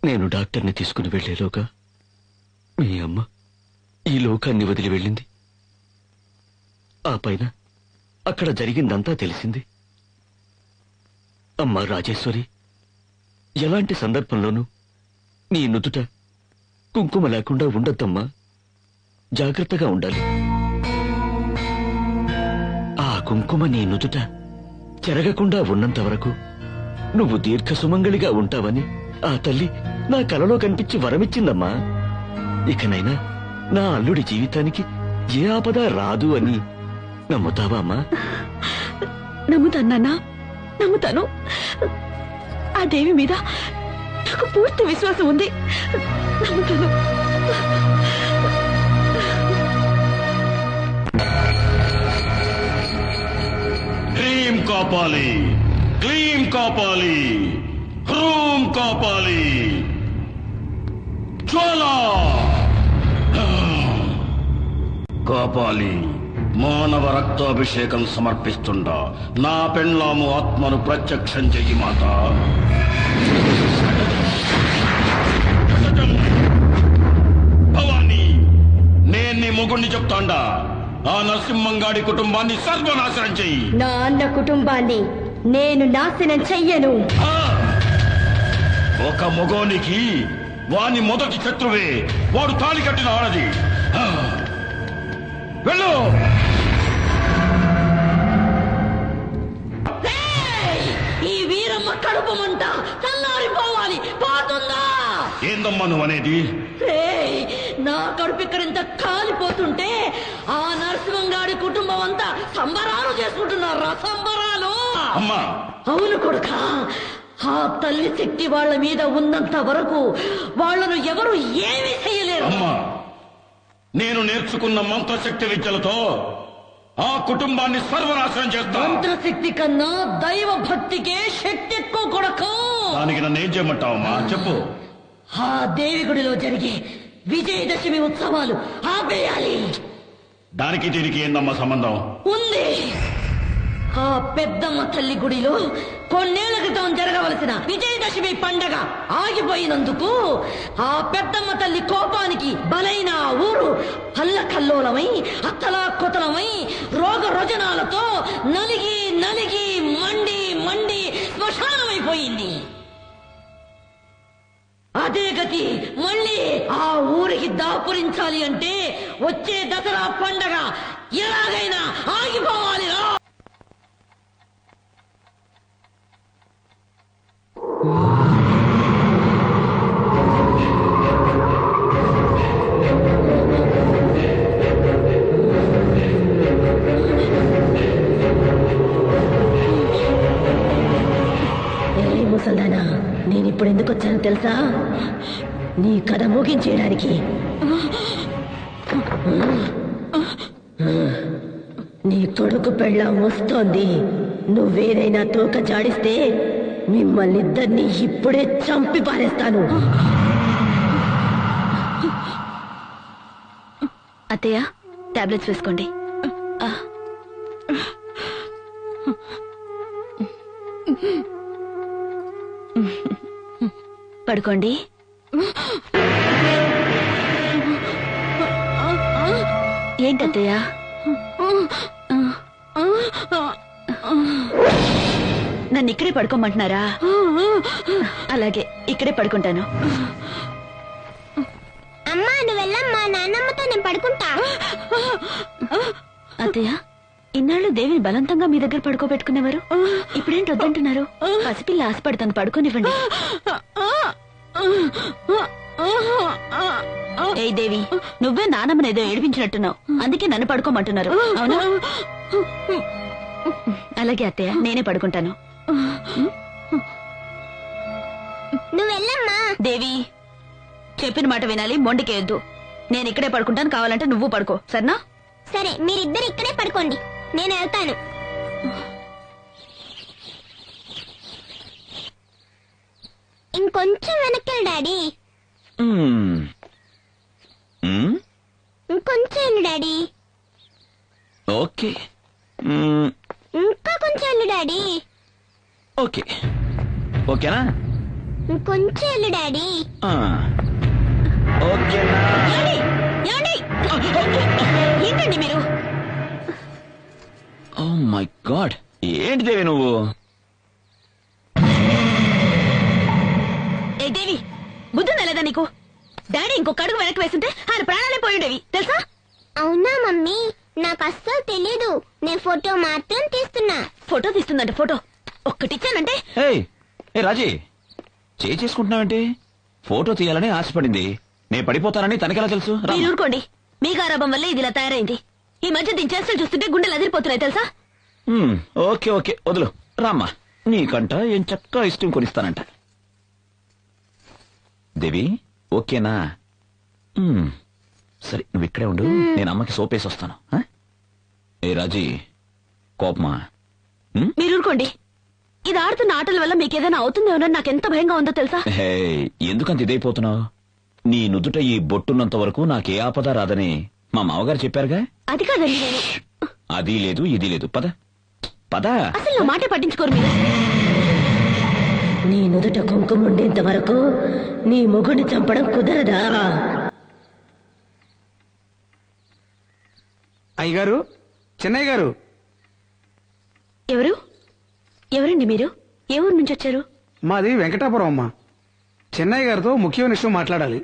నేను డాక్టర్ని తీసుకుని వెళ్లేలోగా మీ అమ్మ ఈ లోకాన్ని వదిలి వెళ్ళింది. ఆ పైన అక్కడ జరిగిందంతా తెలిసింది. అమ్మా రాజేశ్వరి, ఎలాంటి సందర్భంలోనూ నీ నుదుట కుంకుమ లేకుండా ఉండొద్దమ్మా. జాగ్రత్తగా ఉండాలి. ఆ కుంకుమ నీ నుదుట చెరగకుండా ఉన్నంత వరకు నువ్వు దీర్ఘ సుమంగళిగా ఉంటావని ఆ తల్లి నా కలలో కనిపించి వరమిచ్చిందమ్మా. ఇకనైనా నా అల్లుడి జీవితానికి ఏ ఆపద రాదు అని నమ్ముతావా అమ్మా? నమ్ముతాను. నమ్ముతాను. ఆ దేవి మీద నాకు పూర్తి విశ్వాసం ఉంది. నమ్ముతాను. హ్రీం కాపాలి, క్లీం కాపాలి, హ్రూం కాపాలి, జ్వాల కాపాలి. మానవ రక్తాభిషేకం సమర్పిస్తుండా నా పెండ్లాము ఆత్మను ప్రత్యక్షం చెయ్యి మాత. భవానీ, నేను నీ మొగుణ్ణి చెప్తాండా. ఆ నరసింహంగాడి కుటుంబాన్ని సర్వనాశనం చెయ్యి. నా అన్న కుటుంబాన్ని నేను నాశనం చెయ్యను. ఒక మొగోనికి వాని మొదటి శత్రువే వాడు తాళి కట్టిన ఆడది. వెళ్ళు. ఈ వీరమ్మ కడుపు మంట చల్లారిపోవాలి. పోతుందా? ఏందమ్మా నువ్వనేది? నా కడుపు ఇక్కడ ఇంత కాలిపోతుంటే ఆ నరసింహంగాడి కుటుంబం అంతా సంబరాలు చేసుకుంటున్నారా? సంబరాలు. అమ్మా, అవును కొడుక. ఆ తల్లి శక్తి వాళ్ళ మీద ఉన్నంత వరకు వాళ్ళను ఎవరు ఏమీ చేయలేరు. అమ్మా, నేను నేర్చుకున్న మంత్రశక్తి విద్యలతో ఆ కుటుంబాన్ని సర్వనాశనం చేస్తా. మంత్రశక్తి కన్నా దైవ భక్తికే శక్తి ఎక్కువ కొడుకు. దానికి నన్ను ఏం చేయమంటావమ్మా? చెప్పు. ఆ దేవి గుడిలో జరిగే విజయదశమి ఉత్సవాలు ఆపేయాలి. దానికి దీనికి ఏందమ్మా సంబంధం? ఉంది. ఆ పెద్దమ్మ తల్లి గుడిలో కొన్నేళ్ల క్రితం జరగవలసిన విజయదశమి పండగ ఆగిపోయినందుకు ఆ పెద్దమ్మ తల్లి కోపానికి బలైన ఆ ఊరు అల్లకల్లోలమై అత్తలాకొతలమై రోగ రుజనాలతో నలిగి నలిగి మండి మండి శ్మశానమైపోయింది. అదే గతి మళ్ళీ ఆ ఊరికి దాపురించాలి అంటే వచ్చే దసరా పండగ ఎలాగైనా ఆగిపోవాలి. ముసల్దానా, నేనిప్పుడు ఎందుకు వచ్చానో తెలుసా? నీ కథ ముగించేయడానికి. నీ కొడుకు పెళ్ళాం వస్తోంది. నువ్వేదైనా తోక జాడిస్తే మిమ్మల్ని ఇద్దరిని ఇప్పుడే చంపి పారేస్తాను. అత్తయ్య, టాబ్లెట్స్ వేసుకోండి. పడుకోండి. ఏంటత్తయ్య? నన్ను ఇక్కడే పడుకోమంటున్నారా? అలాగే, ఇక్కడే పడుకుంటాను. అమ్మా, నువ్వు వెళ్ళమ్మా, నాన్నమ్మతో నేను పడుకుంటా. అత్తయ్య, ఇన్నాళ్ళు దేవిని బలవంతంగా మీ దగ్గర పడుకోబెట్టుకునేవారు. ఇప్పుడేంటి వద్దంటున్నారు? పసిపిల్ల ఆశపడుతుంది, పడుకోనివ్వండి. ఏ దేవి, నువ్వే నానమ్మని ఏదో ఏడిపించినట్టున్నావు, అందుకే నన్ను పడుకోమంటున్నారు. అవునా? అలాగే అత్తయ్య, నేనే పడుకుంటాను. నువ్వు వెళ్ళమ్మా. దేవి, చెప్పిన మాట వినాలి, మొండికేయొద్దు. నేను ఇక్కడే పడుకుంటాను, కావాలంటే నువ్వు పడుకో, సరేనా? సరే, మీరిద్దరు ఇక్కడే పడుకోండి, నేను వెళ్తాను. ఇంకొంచెం వెనక్కి డాడీ. ఇంకొంచెం వెళ్ళు డాడీ. ఓకే. ఇంకా కొంచెం వెళ్ళు డాడీ. ఓకే. ఓకేనా? ఇంకొంచెం వెళ్ళు డాడీ. ఓకేనా? ఏమండి? ఏంటండి మీరు? ఓ మై గాడ్, ఏంటి దేవి నువ్వు? ఏ దేవి, బుద్ధి తెలేదా నీకు? డాడీ ఇంకొక అడుగు వెనక్కి వేస్తుంటే ఆయన ప్రాణాలే పోయిండేవి తెలుసా? అవునా మమ్మీ, నాకు అస్సలు తెలీదు. నేను ఫోటో మాత్రం తీస్తున్నా. ఫోటో తీస్తుందంట. ఫోటో ఒక్కటిచ్చానంటే ఏ రాజీ, చేసుకుంటున్నావేంటి? ఫోటో తీయాలని ఆశపడింది, నేను పడిపోతానని తనకెలా తెలుసు? రా. మీరు ఊరుకోండి. మీ గారాబం వల్లే ఇది ఇలా తయారైంది. ఈ మధ్య దీని చేష్టలు చూస్తుంటే గుండెలు అదిరిపోతున్నాయి తెలుసా? ఓకే ఓకే, వదులు రామ్మా. నీకంట ఏం చక్కగా ఇష్టం కొనిస్తానంట. దేవి ఓకేనా? సరే, నువ్వు ఇక్కడే ఉండు, నేను అమ్మకి సోపేసి వస్తాను. ఏ రాజీ, కోపమా? మీరు ఊరుకోండి. ఇది ఆడుతున్న ఆటల వల్ల మీకేదైనా అవుతుందేమోనని నాకెంత భయంగా ఉందో తెలుసా? హే, ఎందుకంత ఇదైపోతున్నావు? నీ నుదుట ఈ బొట్టున్నంత వరకు నాకే ఆపద రాదని మా మామగారు చెప్పారుగా. అది కాదండి, నేను అది లేదు ఇది లేదు. పద పద. అసలు నా మాటే పట్టించుకోరు మీరు. నీ నుదుట కుంకుమ ఉండేంత వరకు నీ మొగుడిని చంపడం కుదరదా? అయ్యగారు, చెన్నయ్య గారు. ఎవరండి మీరు? ఏ ఊరు నుంచి వచ్చారు? మాది వెంకటాపురం అమ్మా. చెన్నయ్య గారితో ముఖ్యమైన విషయం మాట్లాడాలి.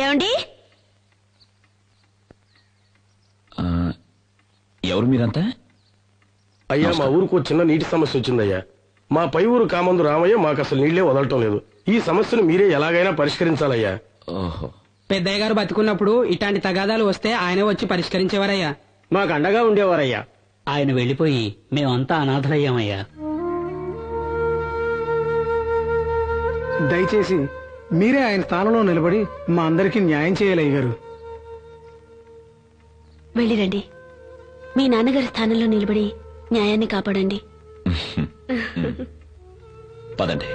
ఏమండి? ఎవరు మీరంతా? అయ్యా, మా ఊరుకు చిన్న నీటి సమస్య వచ్చిందయ్యా. మా పై ఊరు కామందు రామయ్య మాకు అసలు నీళ్లే వదలటం లేదు. ఈ సమస్యను మీరే ఎలాగైనా పరిష్కరించాలయ్యా. ఓహో, పెద్దయ్య గారు బతుకున్నప్పుడు ఇట్లాంటి తగాదాలు వస్తే ఆయనే వచ్చి పరిష్కరించేవారయ్యా. మాకు అండగా ఉండేవారయ్యా. ఆయన వెళ్లిపోయి మేమంతా అనాథలయ్యామయ్యా. దయచేసి మీరే ఆయన స్థానంలో నిలబడి మా అందరికీ న్యాయం చేయాలి అయ్యగారు. వెళ్ళిరండి. మీ నాన్నగారి స్థానంలో నిలబడి న్యాయాన్ని కాపాడండి. పదండి.